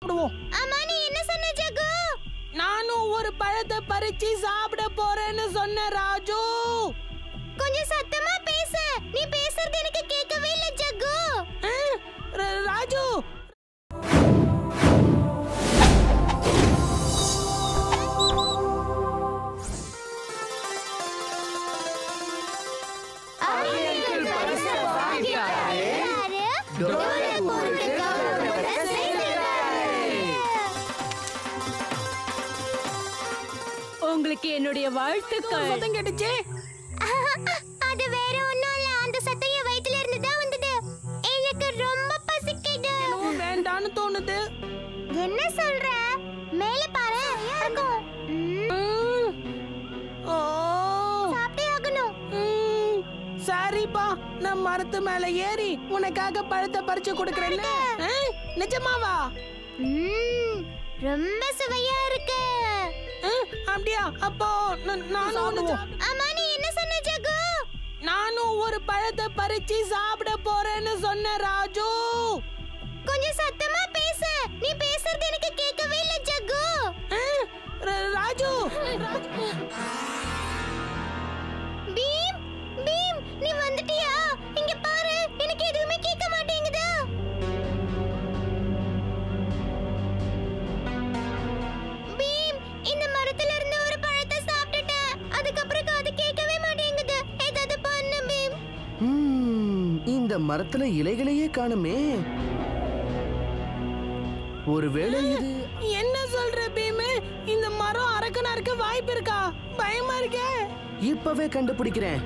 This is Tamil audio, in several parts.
அம்மா நீ என்ன சொன்ன ஜகு? நானும் ஒரு பழத்தை பறிச்சு சாப்பிட போறேன்னு சொன்ன ராஜு. கொஞ்சம் சத்தமா பேசு. நீ பேசுறது எனக்கு கேட்கவே இல்ல ஜகு. ராஜு உங்களுக்கு என்னுடைய வாழ்த்துக்கள். சத்தம் கேட்டுச்சு. அது வேற ஒண்ணும் இல்ல. அந்த சத்தம் என் வயித்துல இருந்து தான் வந்தது. எனக்கு ரொம்ப பசிக்குது. வேண்டான்னு தோணுது. என்ன சொல்ற? மேல பாரு. இருக்கும். சாப்பிட்டே ஆகணும். சரிப்பா, நான் மரத்து மேல ஏறி உனக்காக பழத்தை பறிச்சு கொடுக்கறேன்னு. நிஜமாவா? ரொம்ப சுவையா இருக்கு. அப்படியா? அப்போ நானும் அம்மா நீ என்ன சொன்ன ஜகு? நானும் ஒரு பழத்தை பறிச்சு சாப்பிட போறேன்னு சொன்ன ராஜு. கொஞ்சம் சத்தமா பேசு. நீ பேசுறது எனக்கு கேட்கவே இல்ல ஜகு. ராஜு பீம் பீம் நீ வந்துட்டியா? இங்க பாரு, எனக்கு எதுவுமே கேட்க மாட்டேங்குது. பீம் இந்த மரத்துல இருந்து ஒரு பழத்தை சாப்பிட்டுட்டேன். அதுக்கப்புறம் அது கேட்கவே மாட்டேங்குது. ஏதாவது பண்ணு பீம். இந்த மரத்துல இலைகளையே காணுமே. ஒருவேளை இது என்ன சொல்ற பீமு? இந்த மரம் அரக்கனா இருக்க வாய்ப்பு இருக்கா? பயமா இருக்கே. இப்பவே கண்டுபிடிக்கிறேன்.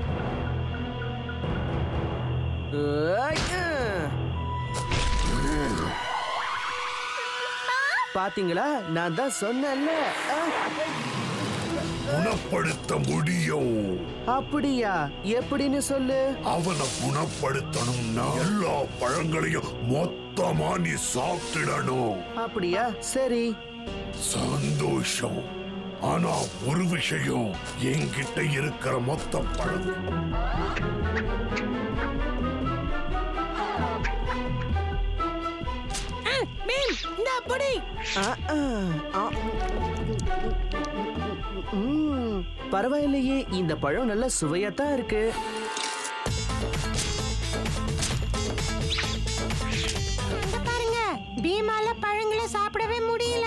பாத்தீங்களா, நான் தான் சொன்னேன்ல. குணப்படுத்த முடியும். அப்படியா? எப்படின்னு சொல்லு. அவனை குணப்படுத்தணும்னா எல்லா பழங்களையும் மொத்தமா நீ சாப்பிடணும். அப்படியா? சரி. சந்தோஷம். ஆனா ஒரு விஷயம், என்கிட்ட இருக்கிற மொத்த பழம் இந்த பொடி. பரவாயில்லையே, இந்த பழம் நல்ல சுவையாத்தான் இருக்கு. பாருங்க, பீமால பழங்களை சாப்பிடவே முடியல.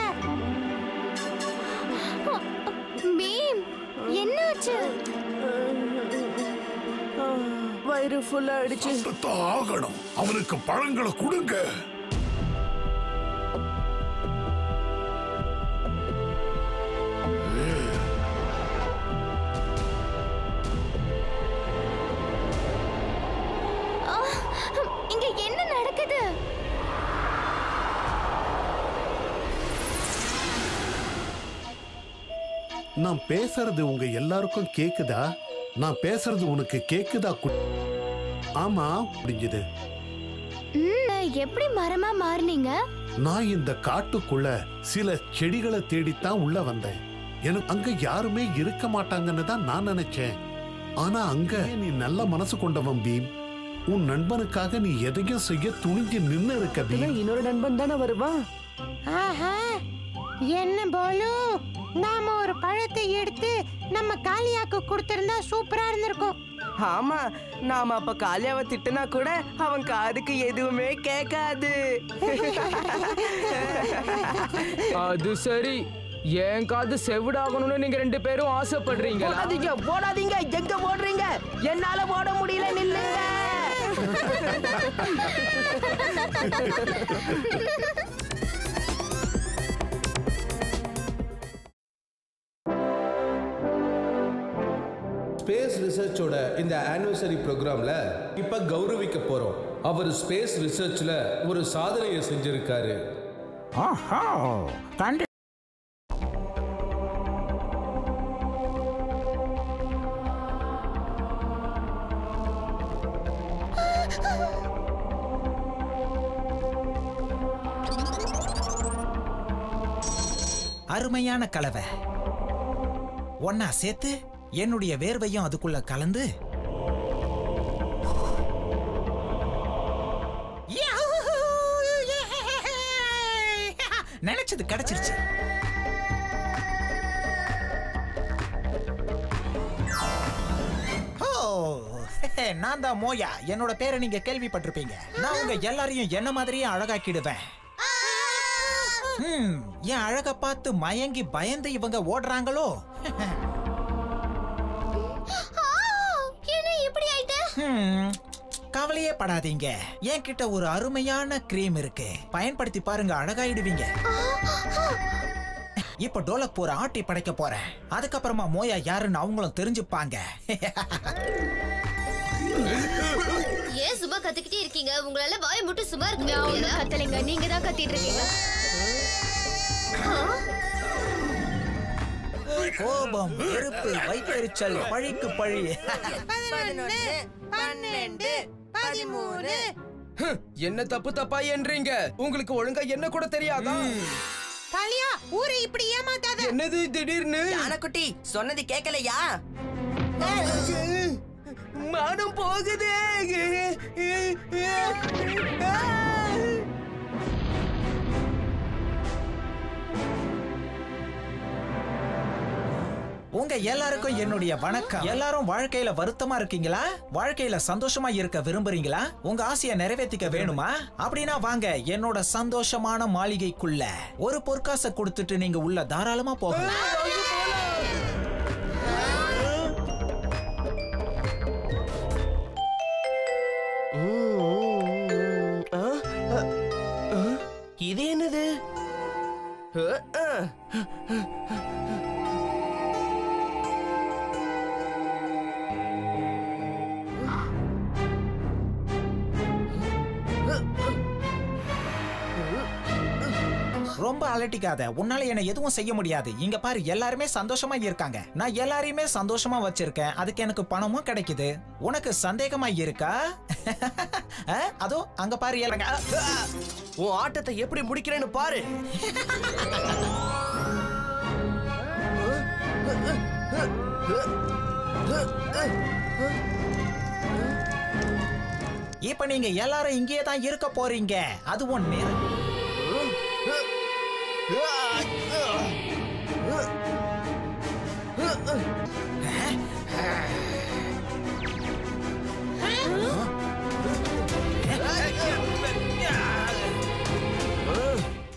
பீம் என்னாச்சு? வயிறு ஃபுல்லா அடிச்சு. ஆகணும். அவனுக்கு பழங்களை கொடுங்க. இங்க என்ன நடக்குது? நான் பேசுறது உங்க எல்லாருக்கும் கேக்குதா? நான் பேசுறது உனக்கு கேக்குதா? ஆமா, முடிஞ்சது. எப்படி மரமா மாறுனீங்க? நான் இந்த காட்டுக்குள்ள சில செடிகளை தேடித்தான் உள்ள வந்தேன். எனக்கு அங்க யாருமே இருக்க மாட்டாங்கன்னு தான் நான் நினைச்சேன். ஆனா அங்க நீ நல்ல மனசு கொண்டவன் பீம். உன் நண்பனுக்காக நீ எதையும் செய்ய துணிஞ்சு நின்னு இருக்க பீம். இன்னொரு நண்பன் தானே வருவான். என்ன போலு, நாம ஒரு பழத்தை எடுத்து நம்ம காளியாக்கு கொடுத்திருந்தா சூப்பரா இருந்திருக்கும். ஆமா, நாம அப்ப காளியாவை திட்டுனா கூட அவன் காதுக்கு எதுவுமே கேட்காது. அது சரி, என் காது செவிடாகணும்னு நீங்க ரெண்டு பேரும் ஆசைப்படுறீங்க. போடாதீங்க, எங்க போடுறீங்க? என்னால போட முடியல, நில்லுங்க. ஸ்பேஸ் ரிசர்ச்சோட இந்த ஆனிவர்சரி ப்ரோக்ராம்ல இப்ப கௌரவிக்க போறோம். அவர் ஸ்பேஸ் ரிசர்ச்ல ஒரு சாதனையை செஞ்சிருக்காரு. அருமையான கலவை. ஒன்னா சேர்த்து என்னுடைய வேர்வையும் அதுக்குள்ள கலந்து நினைச்சது கிடைச்சிருச்சு. நான் தான் மோயா. என்னோட பேரை நீங்க கேள்விப்பட்டிருப்பீங்க. நான் உங்க எல்லாரையும் என்ன மாதிரியே அழகாக்கிடுவேன். என் அழக பார்த்து மயங்கி பயந்து இவங்க ஓடுறாங்களோ? கவலையே படாதீங்க. என்கிட்ட ஒரு அருமையான கிரீம் இருக்கு. பயன்படுத்தி பாருங்க, அழகாயிடுவீங்க. இப்ப டோலக் போற ஆட்டி படைக்க போறேன். அதுக்கப்புறமா மோயா யாருன்னு அவங்களும் தெரிஞ்சுப்பாங்க. ஏன் சும்மா கத்திக்கிட்டே இருக்கீங்க? உங்களால வாயை மட்டும் சும்மா இருக்க கத்தலைங்க. நீங்க தான் கத்திட்டு இருக்கீங்க. கோபம், வெறுப்பு, வயிற்றெரிச்சல், பழிக்கு பழி. 11, 12, 13. என்ன தப்பு தப்பா என்றீங்க? உங்களுக்கு ஒழுங்கா என்ன கூட தெரியாதா? காளியா, ஊரை இப்படி ஏமாத்தாத. என்னது திடீர்னு? யானைக்குட்டி சொன்னது கேட்கலையா? மானம் போகுதே. உங்க எல்லாருக்கும் என்னுடைய வணக்கம். எல்லாரும் வாழ்க்கையில வருத்தமா இருக்கீங்களா? வாழ்க்கையில சந்தோஷமா இருக்க விரும்புறீங்களா? உங்க ஆசையை நிறைவேற்றிக்க வேணுமா? அப்படின்னா வாங்க என்னோட சந்தோஷமான மாளிகைக்குள்ள. ஒரு பொற்காசை கொடுத்துட்டு நீங்க உள்ள தாராளமா போகலாம். இது என்னது? ரொம்ப அலட்டிக்காத. உன்னால என்ன எதுவும் செய்ய முடியாது. இங்க பாரு, எல்லாருமே சந்தோஷமா இருக்காங்க. நான் எல்லாரையுமே சந்தோஷமா வச்சிருக்கேன். அதுக்கு எனக்கு பணமும் கிடைக்குது. உனக்கு சந்தேகமா இருக்கா? அதோ அங்க பாரு. உன் ஆட்டத்தை எப்படி முடிக்கிறேன்னு பாரு. இப்ப நீங்க எல்லாரும் இங்கே தான் இருக்க போறீங்க. அதுவும் நேரம்.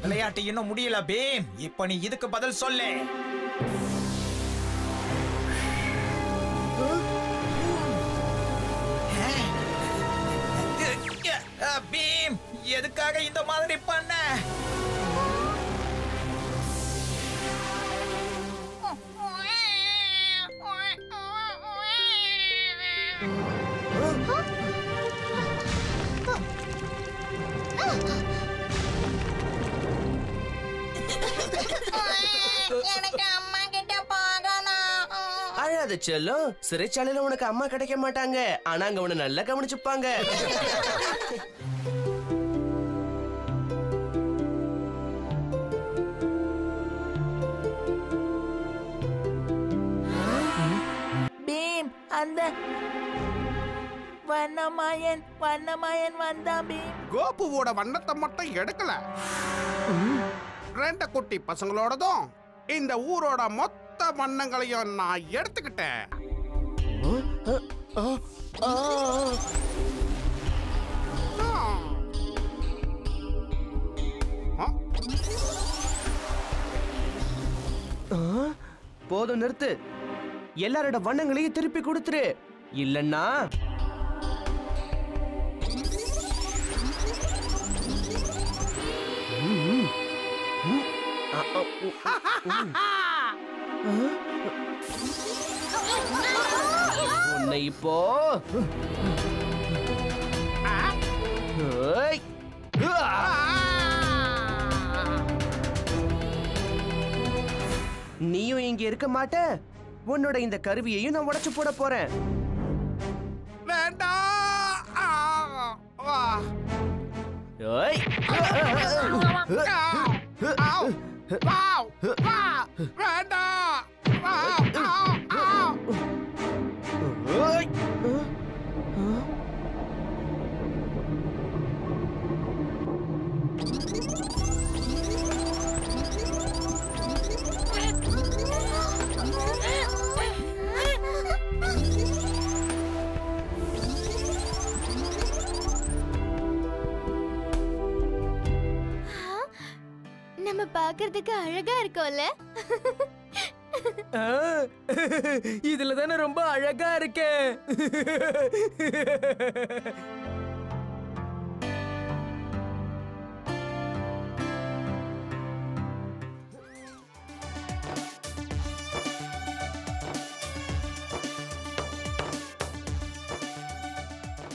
விளையாட்டு இன்னும் முடியல பீம். இப்ப நீ இதுக்கு பதில் சொல்லு. பீம், எதுக்காக இந்த மாதிரி பண்ண? எனக்கு அம்மா கிட்ட போகணும். அழாத செல்லம். சிறைச்சாலையில உனக்கு அம்மா கிடைக்க மாட்டாங்க. ஆனா அங்க உன்னை நல்லா கவனிச்சுப்பாங்க. பீம், அந்த வண்ணமாயன் வந்தான் பீம். கோபுவோட வண்ணத்தை மட்டும் எடுக்கல, 2 குட்டி பசங்களோடதும் இந்த ஊரோட மொத்த வண்ணங்களையும் நான் எடுத்துக்கிட்டேன். போதும், நிறுத்து. எல்லாரோட வண்ணங்களையும் திருப்பி கொடுத்துரு. இல்லன்னா உன்னை இப்போ நீயும் இங்க இருக்க மாட்ட. உன்னோட இந்த கருவியையும் நான் உடைச்சு போட போறேன். வேண்டாம். நம்ம பார்க்கிறதுக்கு அழகா இருக்கோம்ல? இதுல தானே ரொம்ப அழகா இருக்கேன்.